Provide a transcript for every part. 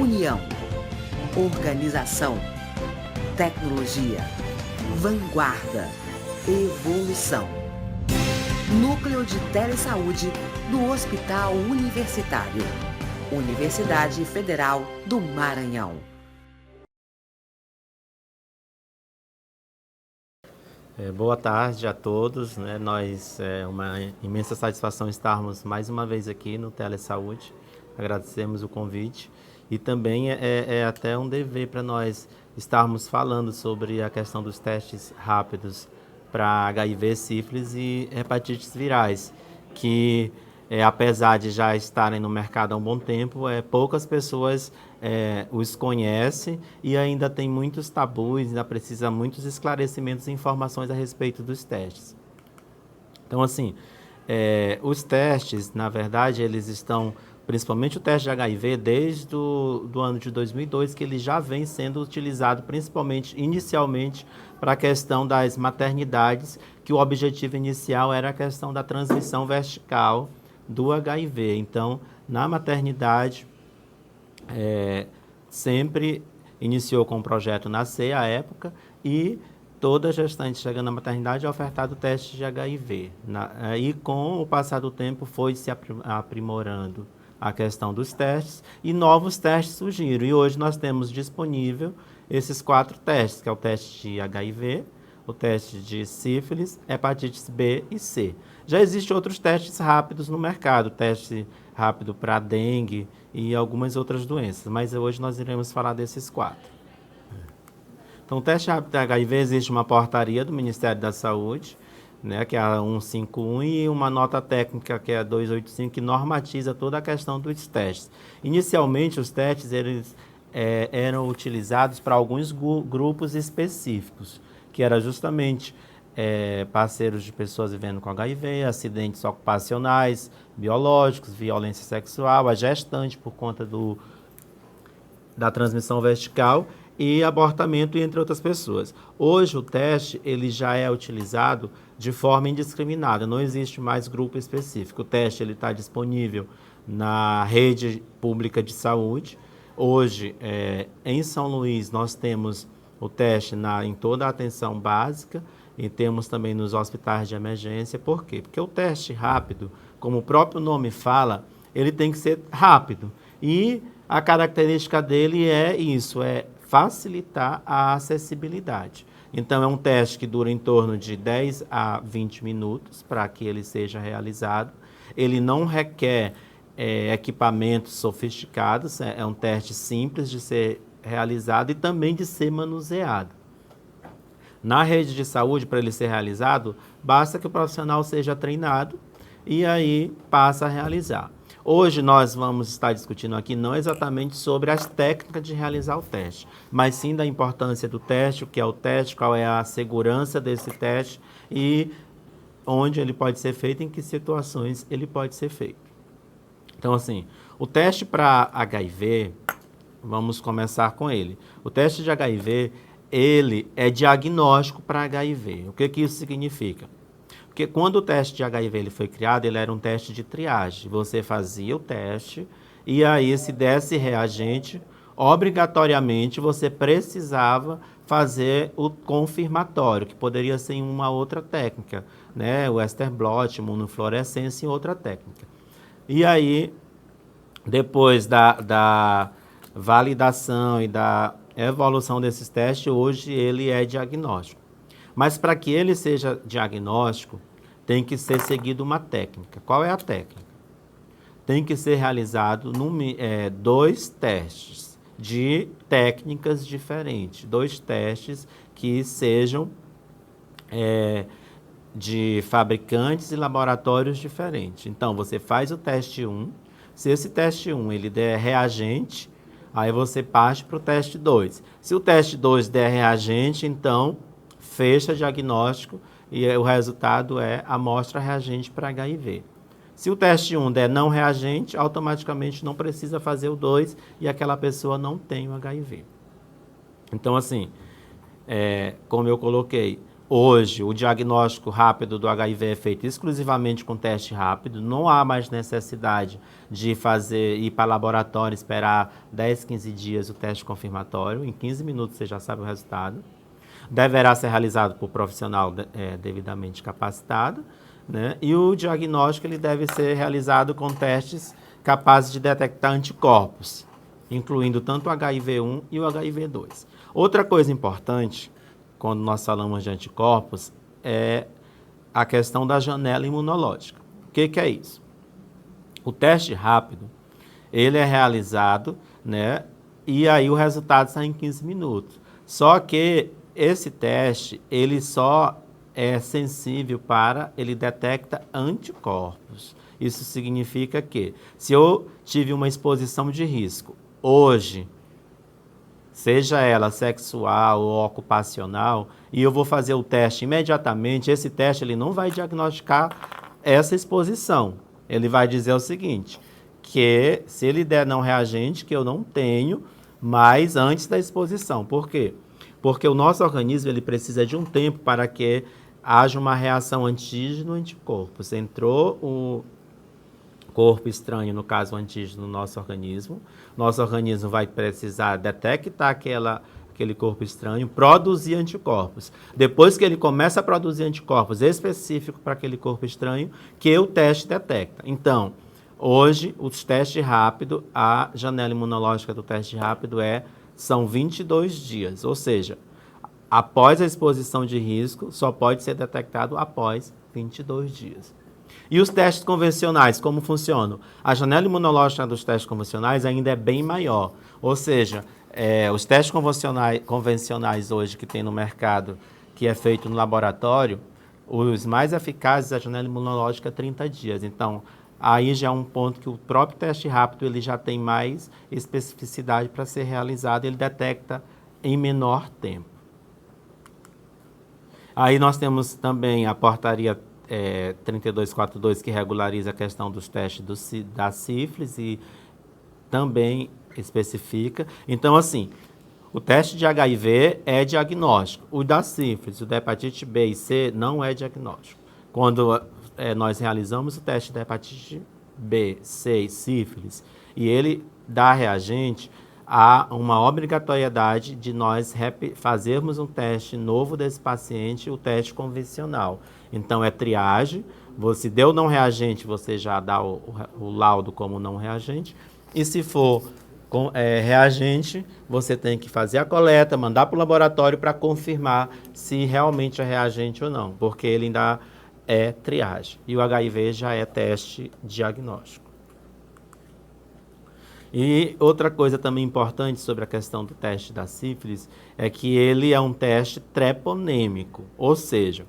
União, organização, tecnologia, vanguarda, evolução. Núcleo de Telesaúde do Hospital Universitário. Universidade Federal do Maranhão. Boa tarde a todos, né? É uma imensa satisfação estarmos mais uma vez aqui no Telesaúde. Agradecemos o convite e também é até um dever para nós estarmos falando sobre a questão dos testes rápidos para HIV, sífilis e hepatites virais, que apesar de já estarem no mercado há um bom tempo, poucas pessoas os conhecem e ainda tem muitos tabus, ainda precisa muitos esclarecimentos e informações a respeito dos testes. Então, assim, os testes, na verdade, eles estão, principalmente o teste de HIV, desde do ano de 2002, que ele já vem sendo utilizado, principalmente, inicialmente, para a questão das maternidades, que o objetivo inicial era a questão da transmissão vertical do HIV. Então, na maternidade, sempre iniciou com o projeto Nascer, à época, e toda gestante chegando na maternidade é ofertado o teste de HIV. E com o passar do tempo foi se aprimorando a questão dos testes e novos testes surgiram. E hoje nós temos disponível esses 4 testes, que é o teste de HIV, o teste de sífilis, hepatites B e C. Já existem outros testes rápidos no mercado, teste rápido para dengue e algumas outras doenças, mas hoje nós iremos falar desses 4. Então, o teste rápido de HIV, existe uma portaria do Ministério da Saúde, né, que é a 151, e uma nota técnica, que é a 285, que normatiza toda a questão dos testes. Inicialmente, os testes eles, eram utilizados para alguns grupos específicos, que era justamente parceiros de pessoas vivendo com HIV, acidentes ocupacionais, biológicos, violência sexual, a gestante por conta da transmissão vertical e abortamento, entre outras pessoas. Hoje o teste ele já é utilizado de forma indiscriminada, não existe mais grupo específico. O teste está disponível na rede pública de saúde. Hoje, em São Luís, nós temos o teste em toda a atenção básica e temos também nos hospitais de emergência. Por quê? Porque o teste rápido, como o próprio nome fala, ele tem que ser rápido. E a característica dele é isso, facilitar a acessibilidade. Então, é um teste que dura em torno de 10 a 20 minutos para que ele seja realizado. Ele não requer equipamentos sofisticados, é um teste simples de ser realizado e também de ser manuseado. Na rede de saúde, para ele ser realizado, basta que o profissional seja treinado e aí passa a realizar. Hoje nós vamos estar discutindo aqui não exatamente sobre as técnicas de realizar o teste, mas sim da importância do teste, o que é o teste, qual é a segurança desse teste e onde ele pode ser feito, em que situações ele pode ser feito. Então, assim, o teste para HIV, vamos começar com ele. O teste de HIV, ele é diagnóstico para HIV. O que isso significa? Porque quando o teste de HIV ele foi criado, ele era um teste de triagem. Você fazia o teste e aí, se desse reagente, obrigatoriamente você precisava fazer o confirmatório, que poderia ser em uma outra técnica, né? O Western blot, imunofluorescência e outra técnica. E aí, depois da validação e da evolução desses testes, hoje ele é diagnóstico. Mas para que ele seja diagnóstico, tem que ser seguido uma técnica. Qual é a técnica? Tem que ser realizado 2 testes de técnicas diferentes. 2 testes que sejam de fabricantes e laboratórios diferentes. Então, você faz o teste 1. Se esse teste 1 ele der reagente, aí você parte para o teste 2. Se o teste 2 der reagente, então fecha diagnóstico e o resultado é amostra reagente para HIV. Se o teste 1 der não reagente, automaticamente não precisa fazer o 2 e aquela pessoa não tem o HIV. Então, assim, como eu coloquei, hoje, o diagnóstico rápido do HIV é feito exclusivamente com teste rápido, não há mais necessidade de ir para laboratório, esperar 10, 15 dias o teste confirmatório, em 15 minutos você já sabe o resultado. Deverá ser realizado por profissional devidamente capacitado, né? E o diagnóstico ele deve ser realizado com testes capazes de detectar anticorpos, incluindo tanto o HIV-1 e o HIV-2. Outra coisa importante, quando nós falamos de anticorpos, é a questão da janela imunológica. O que é isso? O teste rápido, ele é realizado, né? E aí o resultado sai em 15 minutos. Só que esse teste, ele só é sensível ele detecta anticorpos. Isso significa que, se eu tive uma exposição de risco hoje, seja ela sexual ou ocupacional, e eu vou fazer o teste imediatamente, esse teste ele não vai diagnosticar essa exposição. Ele vai dizer o seguinte, que se ele der não reagente, que eu não tenho, mas antes da exposição. Por quê? Porque o nosso organismo ele precisa de um tempo para que haja uma reação antígeno-anticorpos. Entrou o corpo estranho, no caso o antígeno, no nosso organismo vai precisar detectar aquele corpo estranho, produzir anticorpos. Depois que ele começa a produzir anticorpos específicos para aquele corpo estranho, que o teste detecta. Então, hoje, os testes rápidos, a janela imunológica do teste rápido são 22 dias, ou seja, após a exposição de risco, só pode ser detectado após 22 dias. E os testes convencionais, como funcionam? A janela imunológica dos testes convencionais ainda é bem maior. Ou seja, os testes convencionais hoje que tem no mercado, que é feito no laboratório, os mais eficazes, a janela imunológica é 30 dias. Então, aí já é um ponto que o próprio teste rápido ele já tem mais especificidade para ser realizado, ele detecta em menor tempo. Aí nós temos também a portaria 3242, que regulariza a questão dos testes da sífilis e também especifica. Então, assim, o teste de HIV é diagnóstico. O da sífilis, o da hepatite B e C não é diagnóstico. Quando nós realizamos o teste da hepatite B, C e sífilis, e ele dá reagente, há uma obrigatoriedade de nós fazermos um teste novo desse paciente, o teste convencional. Então, é triagem, se deu não reagente, você já dá o laudo como não reagente, e se for reagente, você tem que fazer a coleta, mandar para o laboratório para confirmar se realmente é reagente ou não, porque ele ainda é triagem, e o HIV já é teste diagnóstico. E outra coisa também importante sobre a questão do teste da sífilis é que ele é um teste treponêmico, ou seja,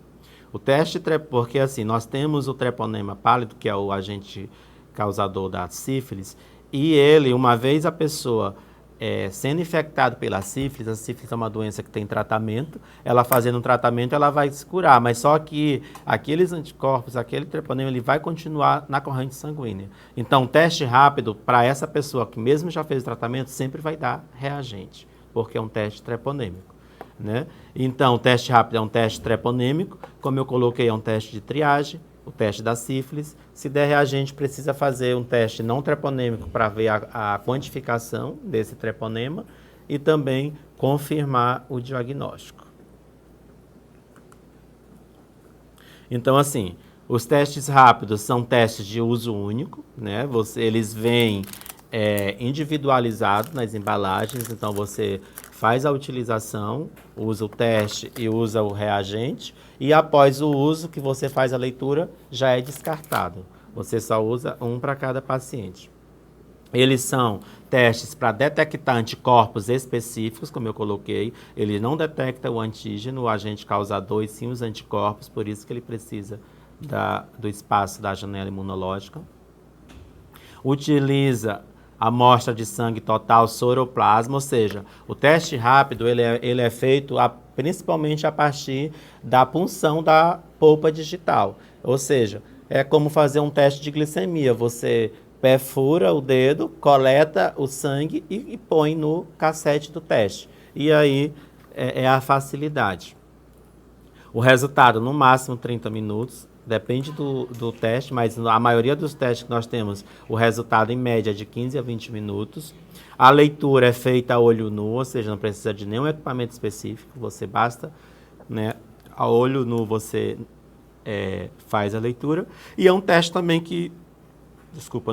o teste porque assim, nós temos o treponema pálido, que é o agente causador da sífilis, e ele, uma vez a pessoa sendo infectada pela sífilis, a sífilis é uma doença que tem tratamento, ela fazendo um tratamento, ela vai se curar, mas só que aqueles anticorpos, aquele treponema, ele vai continuar na corrente sanguínea. Então, o teste rápido, para essa pessoa que mesmo já fez o tratamento, sempre vai dar reagente, porque é um teste treponêmico, né? Então, o teste rápido é um teste treponêmico, como eu coloquei, é um teste de triagem, o teste da sífilis. Se der reagente, precisa fazer um teste não treponêmico para ver a quantificação desse treponema e também confirmar o diagnóstico. Então, assim, os testes rápidos são testes de uso único, né? Eles vêm individualizados nas embalagens, então você faz a utilização, usa o teste e usa o reagente, e após o uso que você faz a leitura, já é descartado. Você só usa um para cada paciente. Eles são testes para detectar anticorpos específicos, como eu coloquei. Ele não detecta o antígeno, o agente causador, e sim os anticorpos, por isso que ele precisa do espaço da janela imunológica. Utiliza amostra de sangue total, soroplasma, ou seja, o teste rápido ele é feito principalmente a partir da punção da polpa digital. Ou seja, é como fazer um teste de glicemia. Você perfura o dedo, coleta o sangue e põe no cassete do teste. E aí é a facilidade. O resultado, no máximo 30 minutos, depende do teste, mas a maioria dos testes que nós temos, o resultado em média é de 15 a 20 minutos. A leitura é feita a olho nu, ou seja, não precisa de nenhum equipamento específico, você basta, né, a olho nu você faz a leitura. E é um teste também que,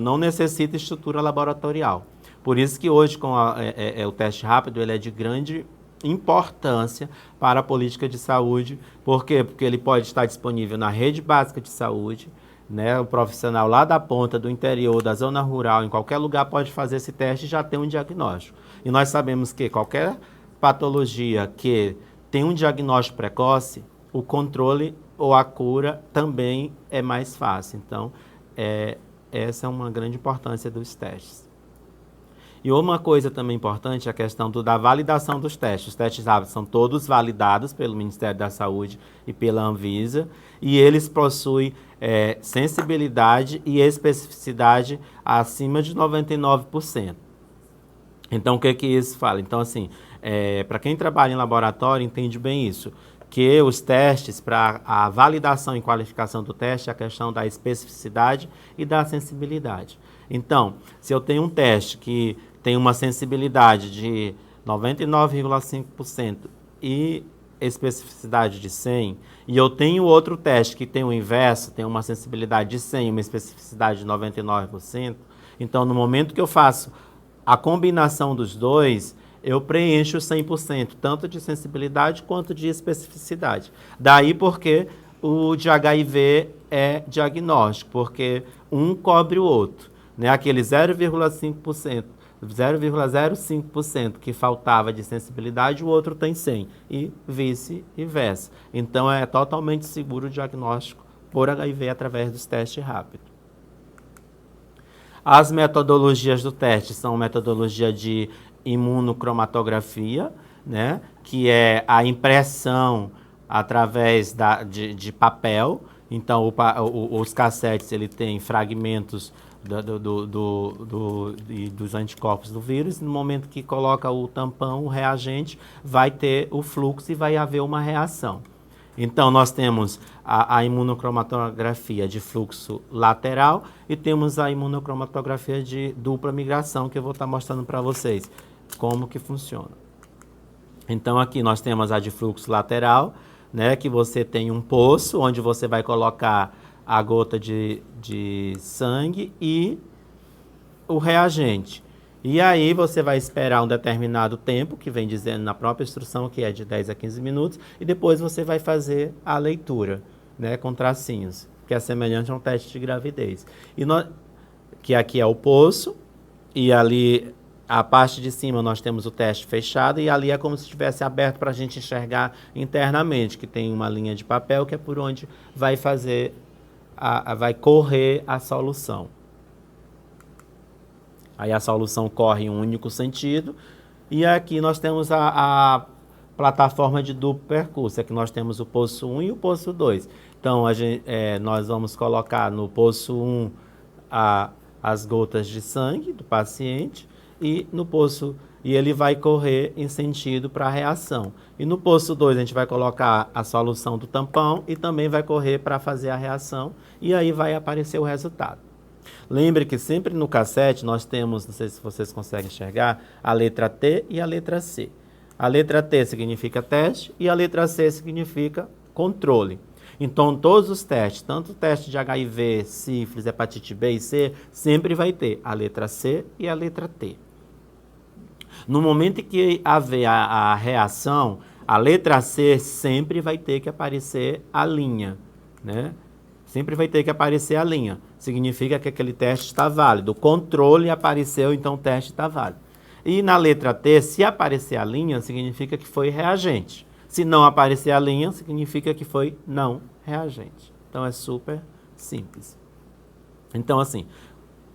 não necessita estrutura laboratorial. Por isso que hoje, com o teste rápido, ele é de grande importância para a política de saúde. Por quê? Porque ele pode estar disponível na rede básica de saúde, né? O profissional lá da ponta, do interior, da zona rural, em qualquer lugar pode fazer esse teste e já ter um diagnóstico. E nós sabemos que qualquer patologia que tem um diagnóstico precoce, o controle ou a cura também é mais fácil. Então, essa é uma grande importância dos testes. E uma coisa também importante é a questão da validação dos testes. Os testes rápidos são todos validados pelo Ministério da Saúde e pela Anvisa, e eles possuem sensibilidade e especificidade acima de 99%. Então, o que isso fala? Então, assim, para quem trabalha em laboratório, entende bem isso, que os testes, para a validação e qualificação do teste, é a questão da especificidade e da sensibilidade. Então, se eu tenho um teste que tem uma sensibilidade de 99,5% e especificidade de 100%, e eu tenho outro teste que tem o inverso, tem uma sensibilidade de 100% e uma especificidade de 99%, então, no momento que eu faço a combinação dos dois, eu preencho 100%, tanto de sensibilidade quanto de especificidade. Daí porque o de HIV é diagnóstico, porque um cobre o outro, né? Aquele 0,05% que faltava de sensibilidade, o outro tem 100%, e vice-versa. Então, é totalmente seguro o diagnóstico por HIV através dos testes rápidos. As metodologias do teste são metodologia de imunocromatografia, né, que é a impressão através de papel. Então, os cassetes ele tem fragmentos dos anticorpos do vírus. No momento que coloca o tampão, o reagente, vai ter o fluxo e vai haver uma reação. Então, nós temos a imunocromatografia de fluxo lateral e temos a imunocromatografia de dupla migração, que eu vou estar mostrando para vocês como que funciona. Então, aqui nós temos a de fluxo lateral, né, que você tem um poço onde você vai colocar a gota de sangue e o reagente. E aí você vai esperar um determinado tempo, que vem dizendo na própria instrução, que é de 10 a 15 minutos, e depois você vai fazer a leitura, né, com tracinhos, que é semelhante a um teste de gravidez. Que aqui é o poço, e ali a parte de cima nós temos o teste fechado, e ali é como se estivesse aberto para a gente enxergar internamente, que tem uma linha de papel que é por onde vai fazer, vai correr a solução. Aí a solução corre em um único sentido, e aqui nós temos a plataforma de duplo percurso, aqui nós temos o poço 1 e o poço 2. Então, nós vamos colocar no poço 1 as gotas de sangue do paciente, e ele vai correr em sentido para a reação. E no poço 2 a gente vai colocar a solução do tampão e também vai correr para fazer a reação, e aí vai aparecer o resultado. Lembre que sempre no cassete nós temos, não sei se vocês conseguem enxergar, a letra T e a letra C. A letra T significa teste e a letra C significa controle. Então, todos os testes, tanto o teste de HIV, sífilis, hepatite B e C, sempre vai ter a letra C e a letra T. No momento em que haver a reação, a letra C sempre vai ter que aparecer a linha, né? Sempre vai ter que aparecer a linha. Significa que aquele teste está válido. O controle apareceu, então o teste está válido. E na letra T, se aparecer a linha, significa que foi reagente. Se não aparecer a linha, significa que foi não reagente. Então é super simples. Então, assim,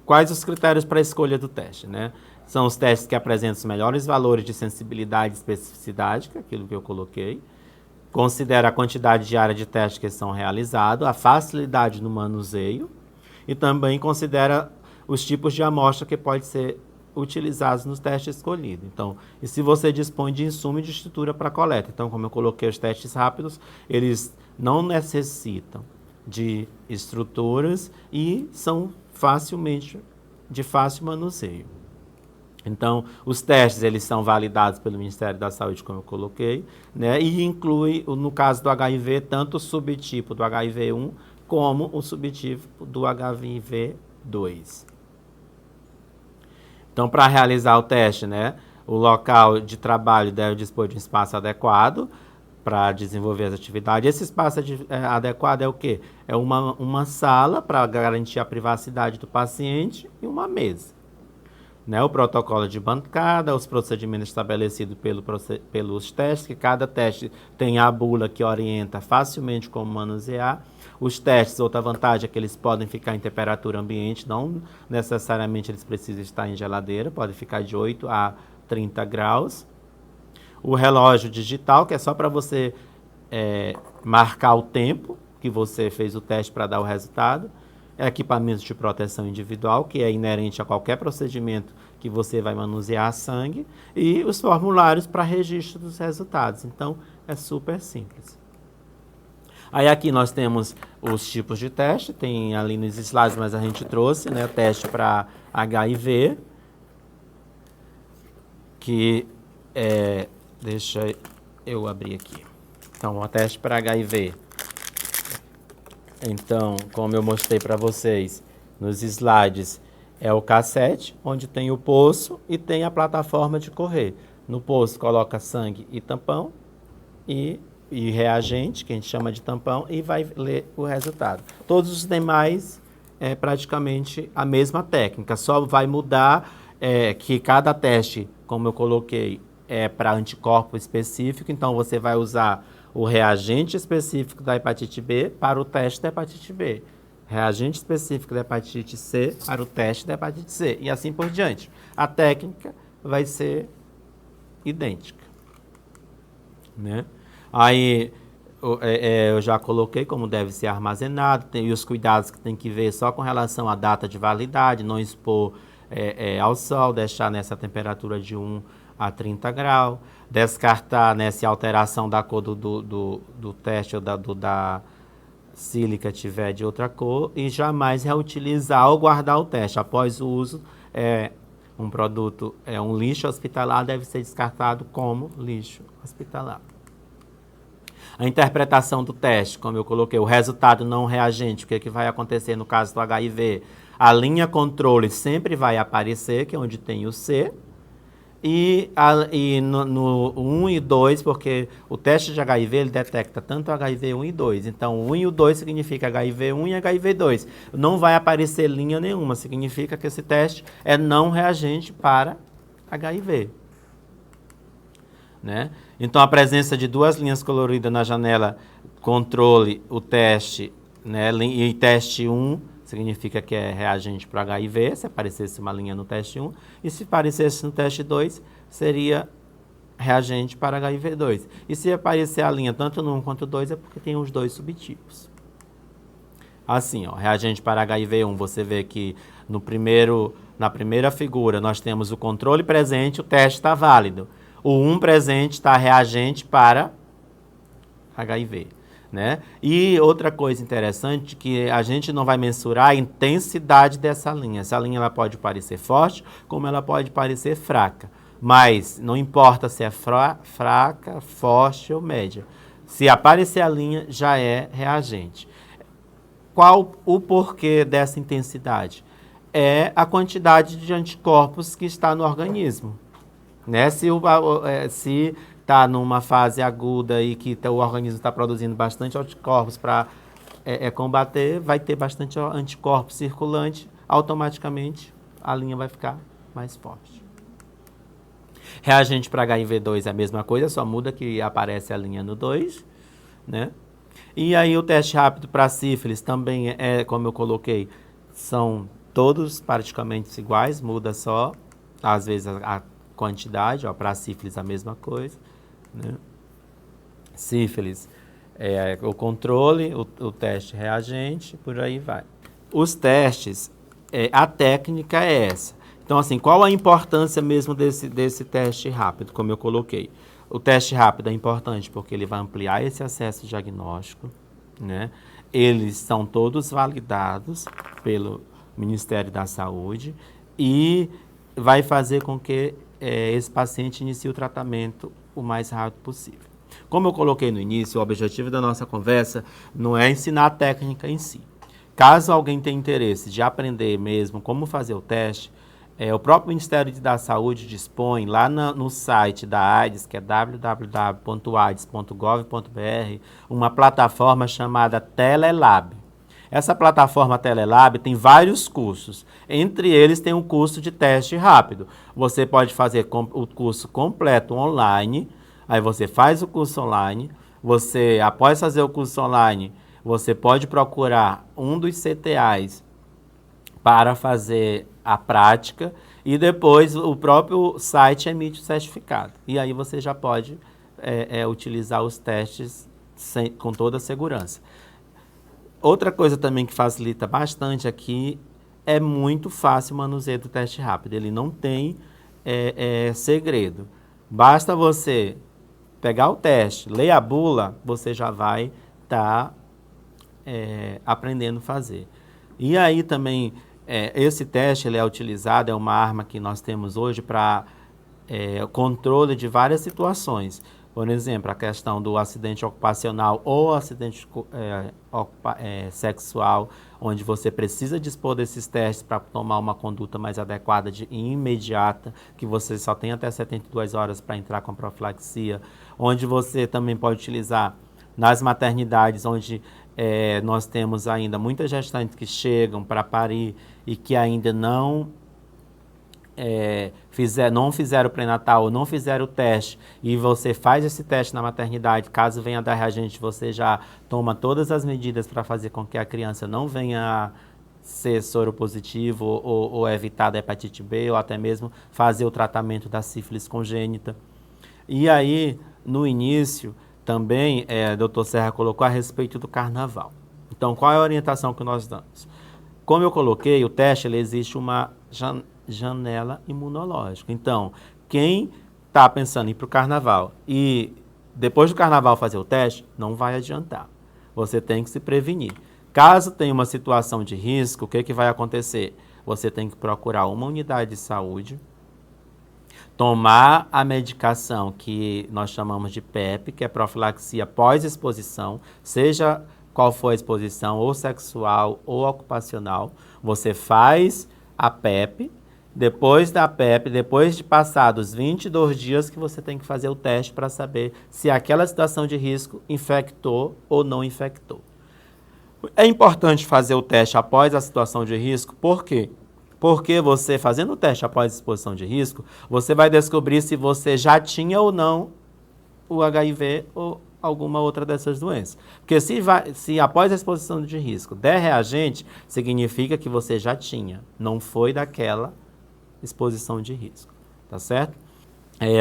quais os critérios para a escolha do teste, né? São os testes que apresentam os melhores valores de sensibilidade e especificidade, que é aquilo que eu coloquei. Considera a quantidade diária de testes que são realizados, a facilidade no manuseio, e também considera os tipos de amostra que pode ser utilizados nos testes escolhidos. Então, e se você dispõe de insumo e de estrutura para coleta. Então, como eu coloquei os testes rápidos, eles não necessitam de estruturas e são de fácil manuseio. Então, os testes, eles são validados pelo Ministério da Saúde, como eu coloquei, né? E inclui, no caso do HIV, tanto o subtipo do HIV1 como o subtipo do HIV2. Então, para realizar o teste, né, o local de trabalho deve dispor de um espaço adequado para desenvolver as atividades. Esse espaço adequado é o quê? É uma sala para garantir a privacidade do paciente e uma mesa. Né, o protocolo de bancada, os procedimentos estabelecidos pelos testes, que cada teste tem a bula que orienta facilmente como manusear. Os testes, outra vantagem é que eles podem ficar em temperatura ambiente, não necessariamente eles precisam estar em geladeira, pode ficar de 8 a 30 graus. O relógio digital, que é só para você marcar o tempo que você fez o teste para dar o resultado. Equipamentos de proteção individual, que é inerente a qualquer procedimento que você vai manusear sangue, e os formulários para registro dos resultados. Então, é super simples. Aí aqui nós temos os tipos de teste, tem ali nos slides, mas a gente trouxe, né, o teste para HIV, que deixa eu abrir aqui. Então, o teste para HIV. Então, como eu mostrei para vocês nos slides, é o cassete, onde tem o poço e tem a plataforma de correr. No poço coloca sangue e tampão e reagente, que a gente chama de tampão, e vai ler o resultado. Todos os demais é praticamente a mesma técnica, só vai mudar que cada teste, como eu coloquei, é para anticorpo específico, então você vai usar o reagente específico da hepatite B para o teste da hepatite B. Reagente específico da hepatite C para o teste da hepatite C. E assim por diante. A técnica vai ser idêntica. Né? Aí eu já coloquei como deve ser armazenado, e os cuidados que tem que ver só com relação à data de validade, não expor ao sol, deixar nessa temperatura de 1 a 30 graus, descartar, né, se a alteração da cor do teste ou da sílica tiver de outra cor, e jamais reutilizar ou guardar o teste. Após o uso, um produto, um lixo hospitalar deve ser descartado como lixo hospitalar. A interpretação do teste, como eu coloquei, o resultado não reagente, o que vai acontecer no caso do HIV? A linha controle sempre vai aparecer, que é onde tem o C, e no 1 e 2, porque o teste de HIV ele detecta tanto HIV 1 e 2. Então, o 1 e o 2 significa HIV 1 e HIV 2. Não vai aparecer linha nenhuma, significa que esse teste é não reagente para HIV. Né? Então, a presença de duas linhas coloridas na janela controle o teste, né? E teste 1 significa que é reagente para HIV, se aparecesse uma linha no teste 1, e se aparecesse no teste 2, seria reagente para HIV2. E se aparecer a linha tanto no 1 quanto no 2, é porque tem os dois subtipos. Assim, ó, reagente para HIV1, você vê que na primeira figura nós temos o controle presente, o teste está válido. O 1 presente está reagente para HIV. Né? E outra coisa interessante, que a gente não vai mensurar a intensidade dessa linha. Essa linha ela pode parecer forte, como ela pode parecer fraca. Mas não importa se é fraca, forte ou média. Se aparecer a linha, já é reagente. Qual o porquê dessa intensidade? É a quantidade de anticorpos que está no organismo. Né? Se está numa fase aguda e que o organismo está produzindo bastante anticorpos para combater, vai ter bastante anticorpos circulante, automaticamente a linha vai ficar mais forte. Reagente para HIV2 é a mesma coisa, só muda que aparece a linha no 2, né? E aí o teste rápido para sífilis também como eu coloquei, são todos praticamente iguais, muda só, às vezes, a quantidade, para sífilis a mesma coisa. Né? Sífilis o controle, o teste reagente, por aí vai. Os testes, a técnica é essa. Então, Então, assim, qual a importância mesmo desse teste rápido, como eu coloquei? O teste rápido é importante porque ele vai ampliar esse acesso diagnóstico, né? Eles são todos validados pelo Ministério da Saúde e vai fazer com que esse paciente inicie o tratamento o mais rápido possível. Como eu coloquei no início, o objetivo da nossa conversa não é ensinar a técnica em si. Caso alguém tenha interesse de aprender mesmo como fazer o teste, o próprio Ministério da Saúde dispõe lá no site da AIDS, que é www.aids.gov.br, uma plataforma chamada Telelab. Essa plataforma Telelab tem vários cursos. Entre eles tem um curso de teste rápido. Você pode fazer o curso completo online. Aí você faz o curso online. Após fazer o curso online, você pode procurar um dos CTAs para fazer a prática. E depois o próprio site emite o certificado. E aí você já pode utilizar os testes com toda a segurança. Outra coisa também que facilita bastante aqui é muito fácil o manuseio do teste rápido. Ele não tem segredo. Basta você pegar o teste, ler a bula, você já vai estar aprendendo a fazer. E aí também, esse teste ele é utilizado, é uma arma que nós temos hoje para controle de várias situações. Por exemplo, a questão do acidente ocupacional ou acidente sexual, onde você precisa dispor desses testes para tomar uma conduta mais adequada e imediata, que você só tem até 72 horas para entrar com a profilaxia, onde você também pode utilizar nas maternidades, onde nós temos ainda muitas gestantes que chegam para parir e que ainda não fizeram o pré-natal ou não fizeram o teste, e você faz esse teste na maternidade, caso venha dar reagente, você já toma todas as medidas para fazer com que a criança não venha a ser soropositivo ou evitar a hepatite B, ou até mesmo fazer o tratamento da sífilis congênita. E aí, no início, também, o Dr. Serra colocou a respeito do carnaval. Então, qual é a orientação que nós damos? Como eu coloquei, o teste, existe uma janela imunológica. Então, quem está pensando em ir para o carnaval e depois do carnaval fazer o teste, não vai adiantar. Você tem que se prevenir. Caso tenha uma situação de risco, o que vai acontecer? Você tem que procurar uma unidade de saúde, tomar a medicação que nós chamamos de PEP, que é profilaxia pós-exposição, seja qual for a exposição, ou sexual ou ocupacional. Você faz a PEP, depois da PEP, depois de passados 22 dias que você tem que fazer o teste para saber se aquela situação de risco infectou ou não infectou. É importante fazer o teste após a situação de risco, por quê? Porque você, fazendo o teste após a exposição de risco, você vai descobrir se você já tinha ou não o HIV ou alguma outra dessas doenças. Porque se após a exposição de risco der reagente, significa que você já tinha, não foi daquela exposição de risco, tá certo?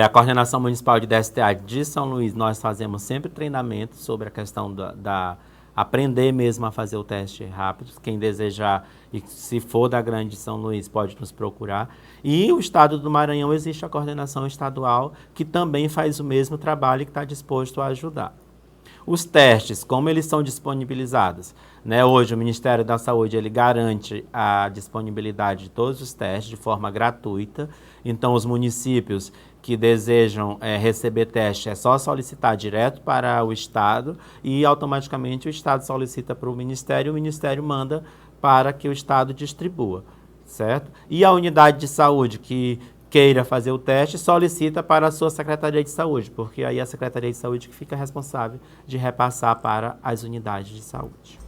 A Coordenação Municipal de DSTA de São Luís, nós fazemos sempre treinamento sobre a questão aprender mesmo a fazer o teste rápido. Quem desejar, e se for da Grande São Luís, pode nos procurar. E o Estado do Maranhão, existe a coordenação estadual, que também faz o mesmo trabalho e que está disposto a ajudar. Os testes, como eles são disponibilizados? Hoje o Ministério da Saúde ele garante a disponibilidade de todos os testes de forma gratuita. Então, os municípios que desejam receber teste, é só solicitar direto para o Estado e automaticamente o Estado solicita para o Ministério manda para que o Estado distribua, certo? E a unidade de saúde que queira fazer o teste, solicita para a sua Secretaria de Saúde, porque aí a Secretaria de Saúde que fica responsável de repassar para as unidades de saúde.